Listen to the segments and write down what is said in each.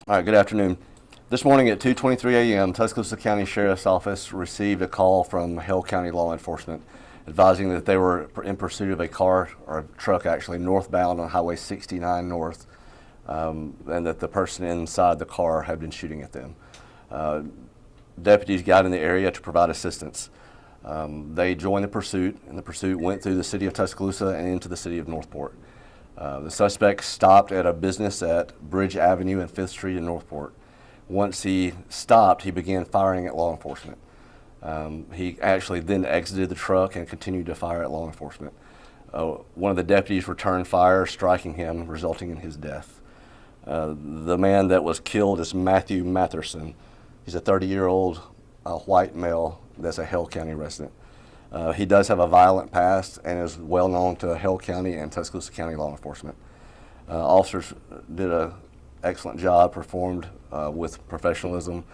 All right, good afternoon. This morning at 2:23 a.m., Tuscaloosa County Sheriff's Office received a call from Hale County Law Enforcement advising that they were in pursuit of a car, or a truck actually, northbound on Highway 69 North, and that the person inside the car had been shooting at them. Deputies got in the area to provide assistance. They joined the pursuit, and the pursuit went through the city of Tuscaloosa and into the city of Northport. The suspect stopped at a business at Bridge Avenue and 5th Street in Northport. Once he stopped, he began firing at law enforcement. He actually then exited the truck and continued to fire at law enforcement. One of the deputies returned fire, striking him, resulting in his death. The man that was killed is Matthew Matherson. He's a 30-year-old white male that's a Hale County resident. He does have a violent past and is well known to Hale County and Tuscaloosa County law enforcement. Officers did an excellent job, performed with professionalism,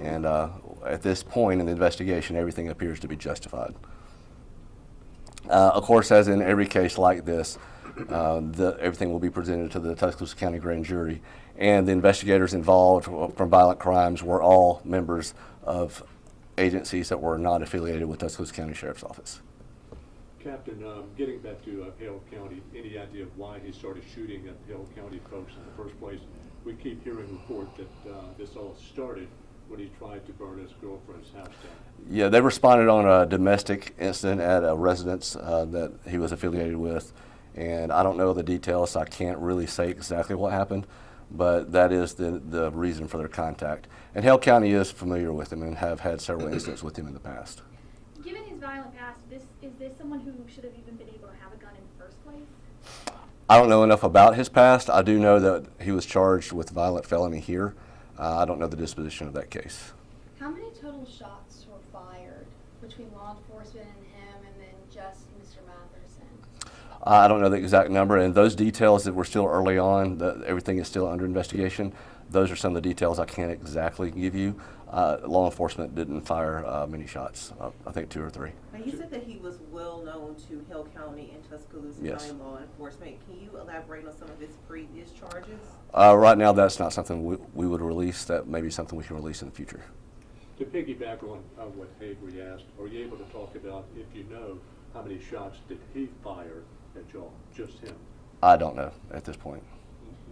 and at this point in the investigation, everything appears to be justified. Of course, as in every case like this, everything will be presented to the Tuscaloosa County grand jury, and the investigators involved from violent crimes were all members of agencies that were not affiliated with Tuscaloosa County Sheriff's Office. Captain, getting back to Hale County, any idea of why he started shooting at Hale County folks in the first place? We keep hearing report that this all started when he tried to burn his girlfriend's house down. Yeah, they responded on a domestic incident at a residence that he was affiliated with, and I don't know the details, so I can't really say exactly what happened, but that is the reason for their contact. And Hale County is familiar with him and have had several incidents with him in the past. Given his violent past, is this someone who should have even been able to have a gun in the first place? I don't know enough about his past. I do know that he was charged with violent felony here. I don't know the disposition of that case. How many total shots were fired between law enforcement and him and then just Mr. Matherson? I don't know the exact number, and those details that were still early on, everything is still under investigation. Those are some of the details I can't exactly give you. Law enforcement didn't fire many shots, I think 2 or 3. Now, you said that he was well known to Hale County and Tuscaloosa Yes. County law enforcement. Can you elaborate on some of his previous charges? Right now, that's not something we would release. That may be something we can release in the future. To piggyback on what Avery asked, are you able to talk about, if you know, how many shots did he fire at y'all, just him? I don't know at this point.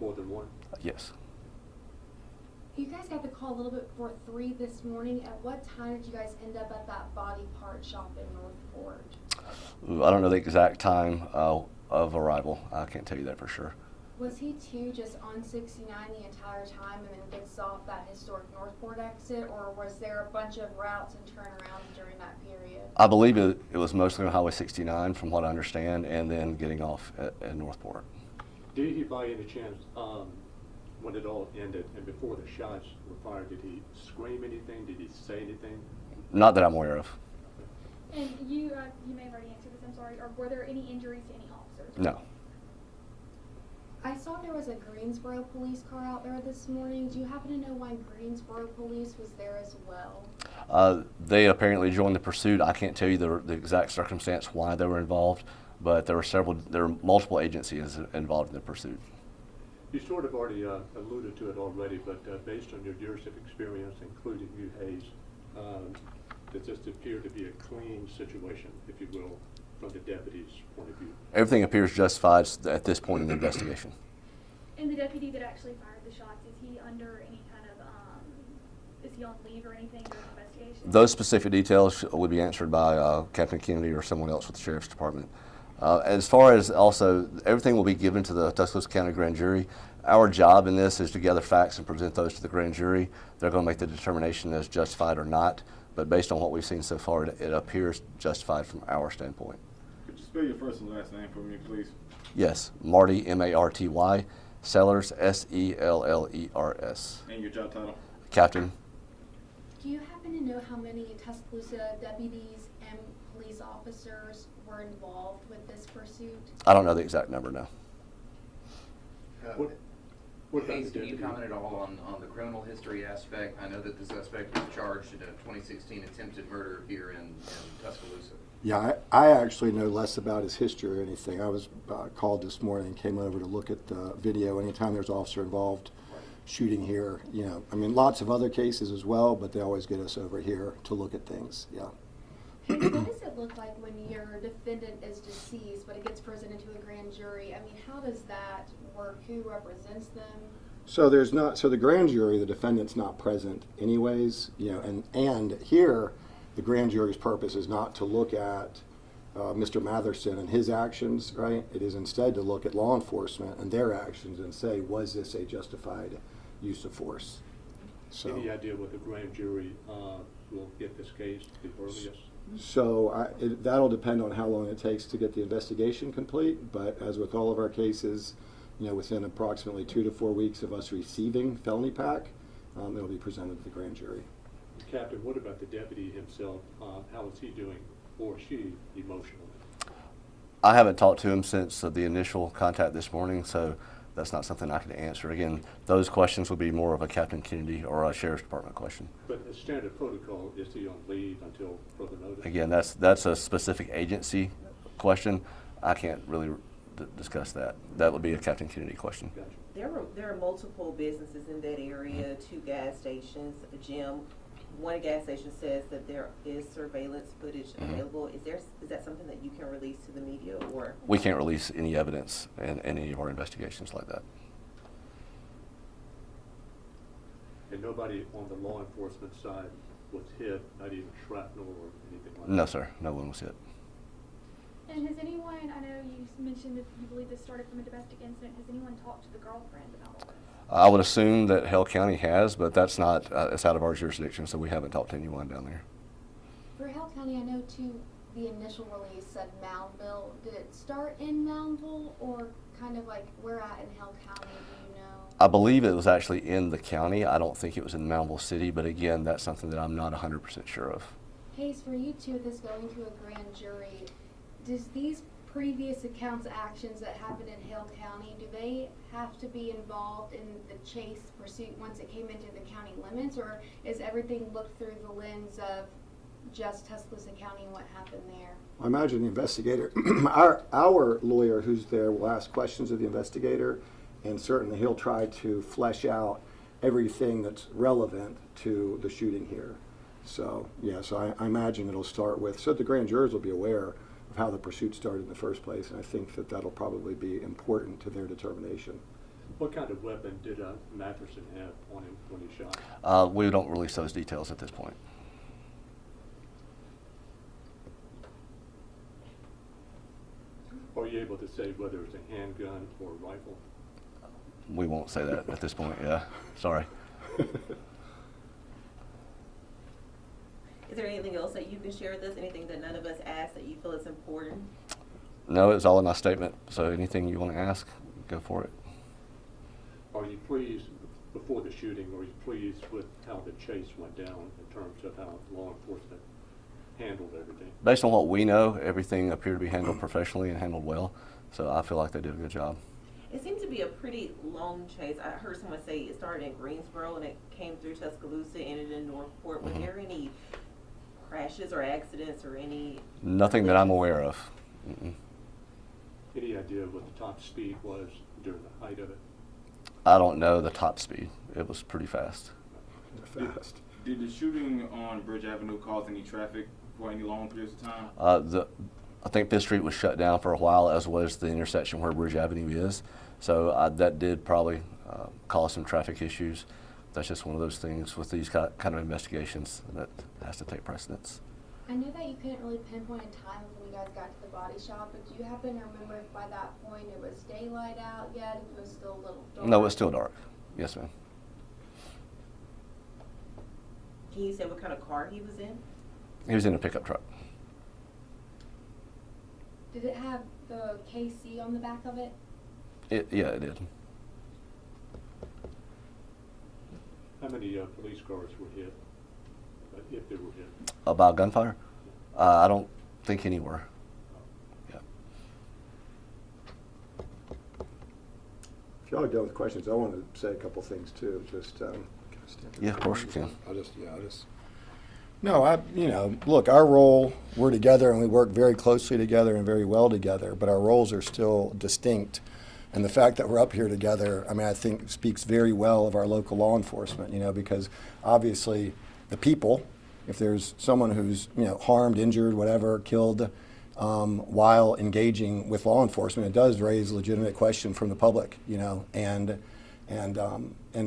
More than one? Yes. You guys got the call a little bit before 3 this morning. At what time did you guys end up at that body part shop in Northport? I don't know the exact time of arrival. I can't tell you that for sure. Was he too just on 69 the entire time and then gets off that historic Northport exit, or was there a bunch of routes and turnarounds during that period? I believe it was mostly on Highway 69 from what I understand, and then getting off at Northport. Did he by any chance, when it all ended and before the shots were fired, did he scream anything? Did he say anything? Not that I'm aware of. And you may have already answered this, I'm sorry, or were there any injuries to any officers? No. I saw there was a Greensboro police car out there this morning. Do you happen to know why Greensboro police was there as well? They apparently joined the pursuit. I can't tell you the exact circumstance why they were involved, but there were multiple agencies involved in the pursuit. You sort of already alluded to it already, but based on your years of experience, including you, Hayes, does this appear to be a clean situation, if you will, from the deputy's point of view? Everything appears justified at this point in the investigation. And the deputy that actually fired the shots, is he under any kind of, is he on leave or anything during the investigation? Those specific details would be answered by Captain Kennedy or someone else with the Sheriff's Department. As far as also, everything will be given to the Tuscaloosa County grand jury. Our job in this is to gather facts and present those to the grand jury. They're going to make the determination as justified or not, but based on what we've seen so far, it appears justified from our standpoint. Could you spell your first and last name for me, please? Yes, Marty, M-A-R-T-Y, Sellers, S-E-L-L-E-R-S. And your job title? Captain. Do you happen to know how many Tuscaloosa deputies and police officers were involved with this pursuit? I don't know the exact number now. What about Hayes, the can you deputy? comment at all on the criminal history aspect? I know that the suspect was charged in a 2016 attempted murder here in Tuscaloosa. Yeah, I actually know less about his history or anything. I was called this morning and came over to look at the video. Anytime there's an officer involved shooting here, you know, I mean, lots of other cases as well, but they always get us over here to look at things, yeah. What does it look like when your defendant is deceased, but it gets presented to a grand jury? I mean, how does that work? Who represents them? So there's not, so the grand jury, the defendant's not present anyways, you know, and here, the grand jury's purpose is not to look at Mr. Matherson and his actions, right? It is instead to look at law enforcement and their actions and say, was this a justified use of force? So, Any idea what the grand jury will get this case the earliest? so that'll depend on how long it takes to get the investigation complete, but as with all of our cases, you know, within approximately 2 to 4 weeks of us receiving felony pack, it'll be presented to the grand jury. Captain, what about the deputy himself? How is he doing, or she, emotionally? I haven't talked to him since the initial contact this morning, so that's not something I can answer. Again, those questions will be more of a Captain Kennedy or a Sheriff's Department question. But as standard protocol, is he on leave until further notice? Again, that's a specific agency question. I can't really discuss that. That would be a Captain Kennedy question. Gotcha. There are multiple businesses in that area, 2 gas stations, a gym. One gas station says that there is surveillance footage available. Is that something that you can release to the media, or? We can't release any evidence in any of our investigations like that. And nobody on the law enforcement side was hit, not even shrapnel or anything like that? No, sir. No one was hit. And has anyone, I know you mentioned that you believe this started from a domestic incident, has anyone talked to the girlfriend about all this? I would assume that Hale County has, but that's not, it's out of our jurisdiction, so we haven't talked to anyone down there. For Hale County, I know too, the initial release said Moundville. Did it start in Moundville, or kind of like where at in Hale County, do you know? I believe it was actually in the county. I don't think it was in Moundville City, but again, that's something that I'm not 100% sure of. Hayes, for you two, this going to a grand jury, does these previous accounts actions that happened in Hale County, do they have to be involved in the chase pursuit once it came into the county limits, or is everything looked through the lens of just Tuscaloosa County and what happened there? I imagine the investigator, our lawyer who's there will ask questions of the investigator, and certainly he'll try to flesh out everything that's relevant to the shooting here. So, yeah, so I imagine it'll start with, so the grand jurors will be aware of how the pursuit started in the first place, and I think that that'll probably be important to their determination. What kind of weapon did Matherson have on him when he shot? We don't release those details at this point. Are you able to say whether it's a handgun or a rifle? We won't say that at this point, yeah. Sorry. Is there anything else that you can share with us? Anything that none of us asked that you feel is important? No, it's all in my statement, so anything you want to ask, go for it. Are you pleased, before the shooting, are you pleased with how the chase went down in terms of how law enforcement handled everything? Based on what we know, everything appeared to be handled professionally and handled well, so I feel like they did a good job. It seemed to be a pretty long chase. I heard someone say it started in Greensboro and it came through Tuscaloosa, ended in Northport. Were there any crashes or accidents or any? Nothing that I'm aware of. Mm-mm. Any idea what the top speed was during the height of it? I don't know the top speed. It was pretty fast. Fast. Did the shooting on Bridge Avenue cause any traffic for any long periods of time? I think Fifth Street was shut down for a while, as was the intersection where Bridge Avenue is. So that did probably cause some traffic issues. That's just one of those things with these kind of investigations that has to take precedence. I know that you couldn't really pinpoint a time when you guys got to the body shop, but do you happen to remember if by that point it was daylight out yet, if it was still a little dark? No, it's still dark. Yes, ma'am. Can you say what kind of car he was in? He was in a pickup truck. Did it have the KC on the back of it? Yeah, it did. How many police cars were hit, if they were hit? About gunfire? I don't think any were. Yeah. If y'all are done with questions, I want to say a couple things too. Just Yeah, of course you can. No, look, our role, we're together and we work very closely together and very well together, but our roles are still distinct. And the fact that we're up here together, I mean, I think speaks very well of our local law enforcement, you know, because obviously the people, if there's someone who's, you know, harmed, injured, whatever, killed, while engaging with law enforcement, it does raise legitimate question from the public, you know, and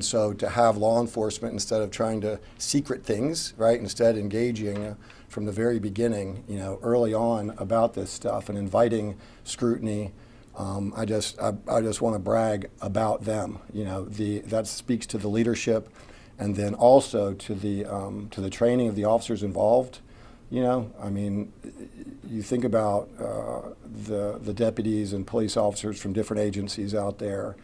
so to have law enforcement, instead of trying to secret things, right, instead engaging from the very beginning, you know, early on about this stuff and inviting scrutiny, I just want to brag about them. You know, that speaks to the leadership, and then also to the training of the officers involved. You know, I mean, you think about the deputies and police officers from different agencies out there,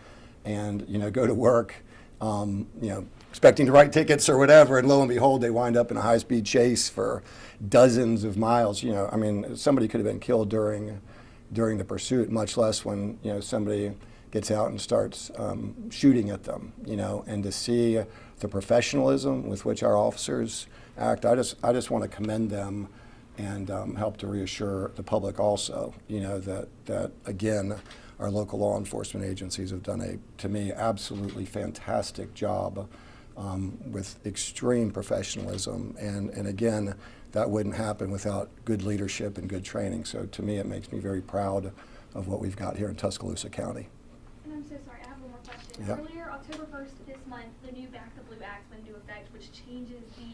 and you know, go to work, you know, expecting to write tickets or whatever, and lo and behold, they wind up in a high-speed chase for dozens of miles. You know, I mean, somebody could have been killed during the pursuit, much less when, you know, somebody gets out and starts shooting at them. You know, and to see the professionalism with which our officers act, I just want to commend them and help to reassure the public also, you know, that again, our local law enforcement agencies have done to me, absolutely fantastic job with extreme professionalism. And again, that wouldn't happen without good leadership and good training. So to me, it makes me very proud of what we've got here in Tuscaloosa County. And I'm so sorry, I have one more question. Yeah. Earlier, October 1st of this month, the new Back the Blue Act went into effect, which changes the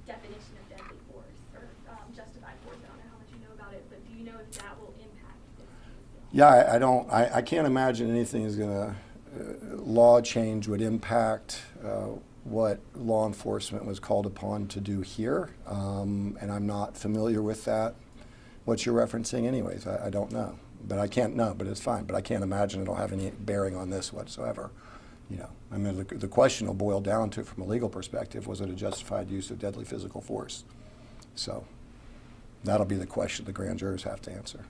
definition of deadly force, or justified force. I don't know how much you know about it, but do you know if that will impact this case? Yeah, I can't imagine anything is going to, law change would impact what law enforcement was called upon to do here, and I'm not familiar with that. What you're referencing anyways, I don't know. But I can't know, but it's fine. But I can't imagine it'll have any bearing on this whatsoever. You know, I mean, the question will boil down to, from a legal perspective, was it a justified use of deadly physical force? So that'll be the question the grand jurors have to answer.